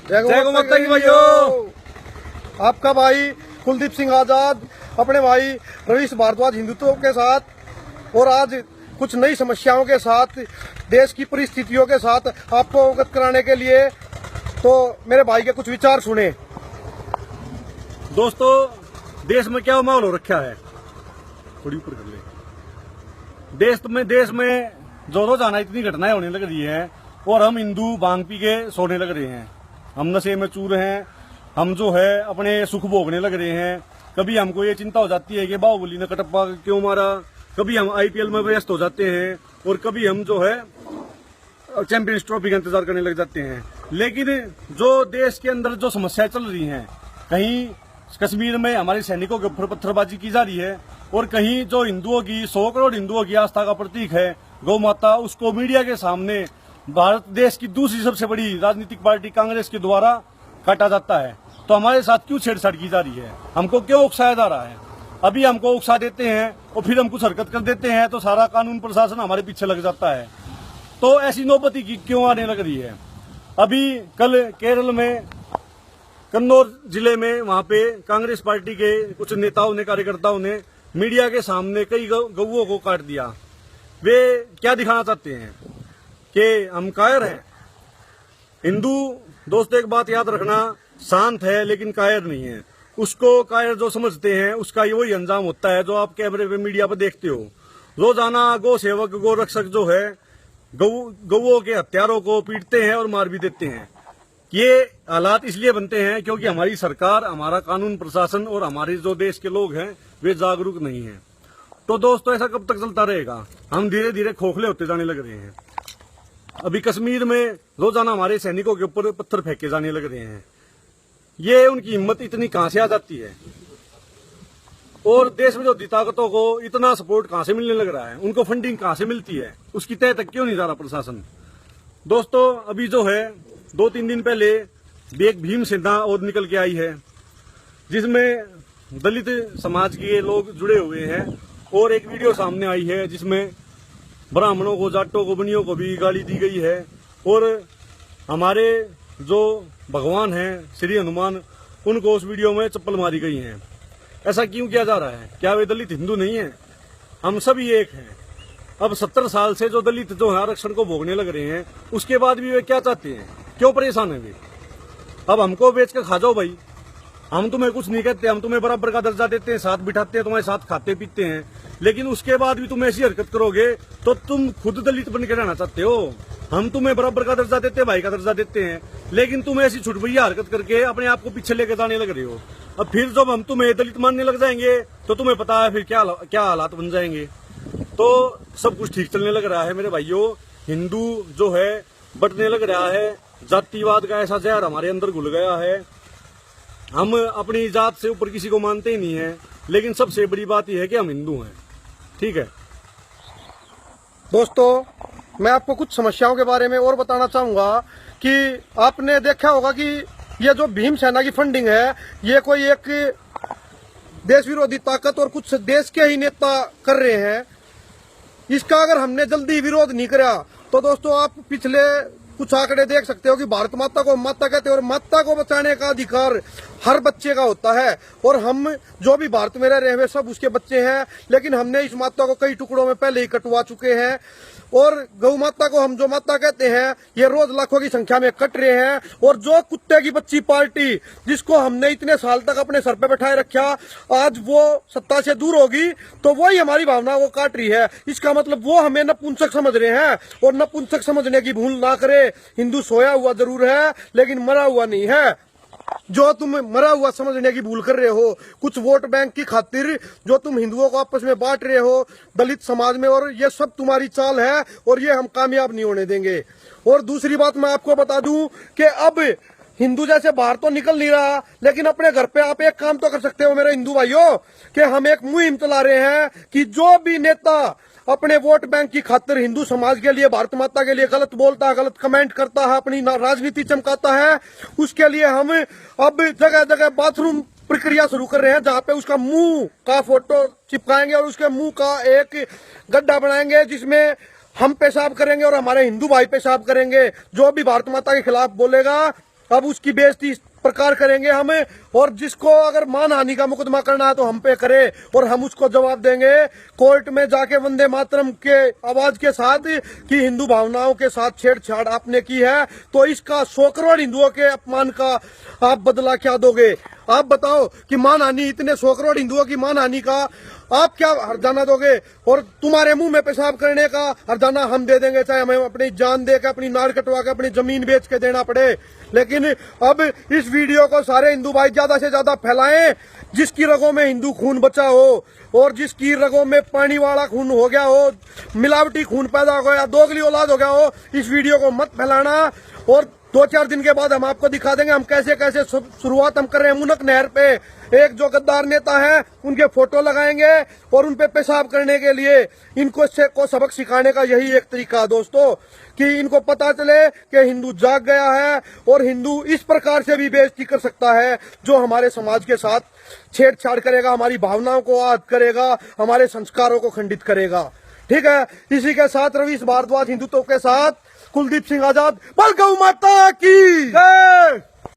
जय गौ माता की भाइयों। आपका भाई कुलदीप सिंह आजाद अपने भाई रवीश भारद्वाज हिंदुत्व के साथ और आज कुछ नई समस्याओं के साथ देश की परिस्थितियों के साथ आपको अवगत कराने के लिए तो मेरे भाई के कुछ विचार सुने। दोस्तों, देश में क्या माहौल हो रखा है, थोड़ी ऊपर कर ले। देश में जो रोजाना इतनी घटनाएं होने लग रही है और हम हिंदू भांग पी के सोने लग रहे हैं, हम नशे में चूर हैं, हम जो है अपने सुख भोगने लग रहे हैं। कभी हमको ये चिंता हो जाती है कि बाहुबली ने कटप्पा क्यों मारा, कभी हम आईपीएल में व्यस्त हो जाते हैं और कभी हम जो है चैंपियंस ट्रॉफी का इंतजार करने लग जाते हैं। लेकिन जो देश के अंदर जो समस्याएं चल रही हैं, कहीं कश्मीर में हमारे सैनिकों के ऊपर पत्थरबाजी की जा रही है और कहीं जो हिंदुओं की 100 करोड़ हिंदुओं की आस्था का प्रतीक है गौ माता, उसको मीडिया के सामने भारत देश की दूसरी सबसे बड़ी राजनीतिक पार्टी कांग्रेस के द्वारा काटा जाता है। तो हमारे साथ क्यों छेड़छाड़ की जा रही है, हमको क्यों उकसाया जा रहा है? अभी हमको उकसा देते हैं और फिर हम कुछ हरकत कर देते हैं तो सारा कानून प्रशासन हमारे पीछे लग जाता है। तो ऐसी नौबती की क्यों आने लग रही है? अभी कल केरल में कन्नौज जिले में वहां पे कांग्रेस पार्टी के कुछ नेताओं ने, कार्यकर्ताओं ने मीडिया के सामने कई गौओं को काट दिया। वे क्या दिखाना चाहते हैं कि हम कायर हैं। हिंदू दोस्तों, एक बात याद रखना, शांत है लेकिन कायर नहीं है। उसको कायर जो समझते हैं उसका ये वही अंजाम होता है जो आप कैमरे पे मीडिया पे देखते हो। रोजाना गौ सेवक, गौ रक्षक जो है गौओं के हत्यारों को पीटते हैं और मार भी देते हैं। ये हालात इसलिए बनते हैं क्योंकि हमारी सरकार, हमारा कानून प्रशासन और हमारे जो देश के लोग हैं वे जागरूक नहीं हैं। तो दोस्तों, ऐसा कब तक चलता रहेगा? हम धीरे धीरे खोखले होते जाने लग रहे हैं। अभी कश्मीर में रोजाना हमारे सैनिकों के ऊपर पत्थर फेंके जाने लग रहे हैं। ये उनकी हिम्मत इतनी कहां से आ जाती है और देश विरोधी ताकतों को इतना सपोर्ट कहां से मिलने लग रहा है, उनको फंडिंग कहां से मिलती है, उसकी तय तक क्यों नहीं जा रहा प्रशासन? दोस्तों, अभी जो है 2-3 दिन पहले एक भीम सेना और निकल के आई है जिसमें दलित समाज के लोग जुड़े हुए हैं और एक वीडियो सामने आई है जिसमें ब्राह्मणों को, जाटों को, बनियों को भी गाली दी गई है और हमारे जो भगवान हैं श्री हनुमान, उनको उस वीडियो में चप्पल मारी गई है। ऐसा क्यों किया जा रहा है? क्या वे दलित हिंदू नहीं है? हम सभी एक हैं। अब 70 साल से जो दलित जो है आरक्षण को भोगने लग रहे हैं, उसके बाद भी वे क्या चाहते हैं? क्यों परेशान है वे? अब हमको बेच कर खा जाओ भाई, हम तुम्हें कुछ नहीं कहते, हम तुम्हें बराबर का दर्जा देते हैं, साथ बिठाते हैं, तुम्हारे साथ खाते पीते हैं, लेकिन उसके बाद भी तुम ऐसी हरकत करोगे तो तुम खुद दलित बन के रहना चाहते हो। हम तुम्हें बराबर का दर्जा देते हैं, भाई का दर्जा देते हैं, लेकिन तुम ऐसी छुटभैया हरकत करके अपने आप को पीछे लेके जाने लग रहे हो। अब फिर जब हम तुम्हें दलित मानने लग जाएंगे तो तुम्हें पता है फिर क्या हालात बन जाएंगे। तो सब कुछ ठीक चलने लग रहा है मेरे भाइयों। हिंदू जो है बटने लग रहा है, जातिवाद का ऐसा जहर हमारे अंदर घुल गया है। हम अपनी जात से ऊपर किसी को मानते ही नहीं है, लेकिन सबसे बड़ी बात यह है कि हम हिंदू हैं। ठीक है दोस्तों, मैं आपको कुछ समस्याओं के बारे में और बताना चाहूंगा कि आपने देखा होगा कि ये जो भीम सेना की फंडिंग है, ये कोई एक देश विरोधी ताकत और कुछ देश के ही नेता कर रहे हैं। इसका अगर हमने जल्दी विरोध नहीं करा तो दोस्तों, आप पिछले कुछ आंकड़े देख सकते हो कि भारत माता को माता कहते हैं और माता को बचाने का अधिकार हर बच्चे का होता है और हम जो भी भारत में रह रहे हैं सब उसके बच्चे हैं। लेकिन हमने इस माता को कई टुकड़ों में पहले ही कटवा चुके हैं और गौ माता को हम जो माता कहते हैं ये रोज लाखों की संख्या में कट रहे हैं। और जो कुत्ते की बच्ची पार्टी जिसको हमने इतने साल तक अपने सर पे बैठाए रखा, आज वो सत्ता से दूर होगी तो वही हमारी भावनाओं को काट रही है। इसका मतलब वो हमें नपुंसक समझ रहे हैं और नपुंसक समझने की भूल ना करे। हिंदू सोया हुआ जरूर है लेकिन मरा हुआ नहीं है। जो तुम मरा हुआ समझने की भूल कर रहे हो, कुछ वोट बैंक की खातिर जो तुम हिंदुओं को आपस में बांट रहे हो दलित समाज में, और ये सब तुम्हारी चाल है और ये हम कामयाब नहीं होने देंगे। और दूसरी बात मैं आपको बता दूं कि अब हिंदू जैसे बाहर तो निकल नहीं रहा, लेकिन अपने घर पे आप एक काम तो कर सकते हो मेरे हिंदू भाइयों कि हम एक मुहिम चला रहे हैं कि जो भी नेता अपने वोट बैंक की खातिर हिंदू समाज के लिए, भारत माता के लिए गलत बोलता है, गलत कमेंट करता है, अपनी राजनीति चमकाता है, उसके लिए हम अब जगह जगह बाथरूम प्रक्रिया शुरू कर रहे हैं जहां पे उसका मुंह का फोटो चिपकाएंगे और उसके मुंह का एक गड्ढा बनाएंगे जिसमें हम पेशाब करेंगे और हमारे हिंदू भाई पेशाब करेंगे। जो भी भारत माता के खिलाफ बोलेगा अब उसकी बेइज्जती इस प्रकार करेंगे हमें, और जिसको अगर मानहानि का मुकदमा करना है तो हम पे करे और हम उसको जवाब देंगे कोर्ट में जाके वंदे मातरम के आवाज के साथ कि हिंदू भावनाओं के साथ छेड़छाड़ आपने की है, तो इसका 100 करोड़ हिंदुओं के अपमान का आप बदला क्या दोगे? आप बताओ कि मानहानि, इतने 100 करोड़ हिंदुओं की मानहानि का आप क्या हर्जाना दोगे? और तुम्हारे मुंह में पेशाब करने का हर्जाना हम दे देंगे, चाहे हमें अपनी जान दे के, अपनी नाड़ कटवा के, अपनी जमीन बेच के देना पड़े। लेकिन अब इस वीडियो को सारे हिंदू भाई ज्यादा से ज्यादा फैलाएं, जिसकी रगों में हिंदू खून बचा हो और जिसकी रगों में पानी वाला खून हो गया हो, मिलावटी खून पैदा हो गया, दोगली औलाद हो गया हो, इस वीडियो को मत फैलाना। और 2-4 दिन के बाद हम आपको दिखा देंगे हम कैसे कैसे शुरुआत हम कर रहे हैं। मुनक नहर पे एक जो गद्दार नेता है उनके फोटो लगाएंगे और उन पे पेशाब करने के लिए इनको को सबक सिखाने का यही एक तरीका है दोस्तों, कि इनको पता चले कि हिंदू जाग गया है और हिंदू इस प्रकार से भी बेइज्जती कर सकता है जो हमारे समाज के साथ छेड़छाड़ करेगा, हमारी भावनाओं को आहत करेगा, हमारे संस्कारों को खंडित करेगा। ठीक है, इसी के साथ रवीश भारद्वाज हिंदुत्व के साथ कुलदीप सिंह आजाद, बल गौ माता की जय।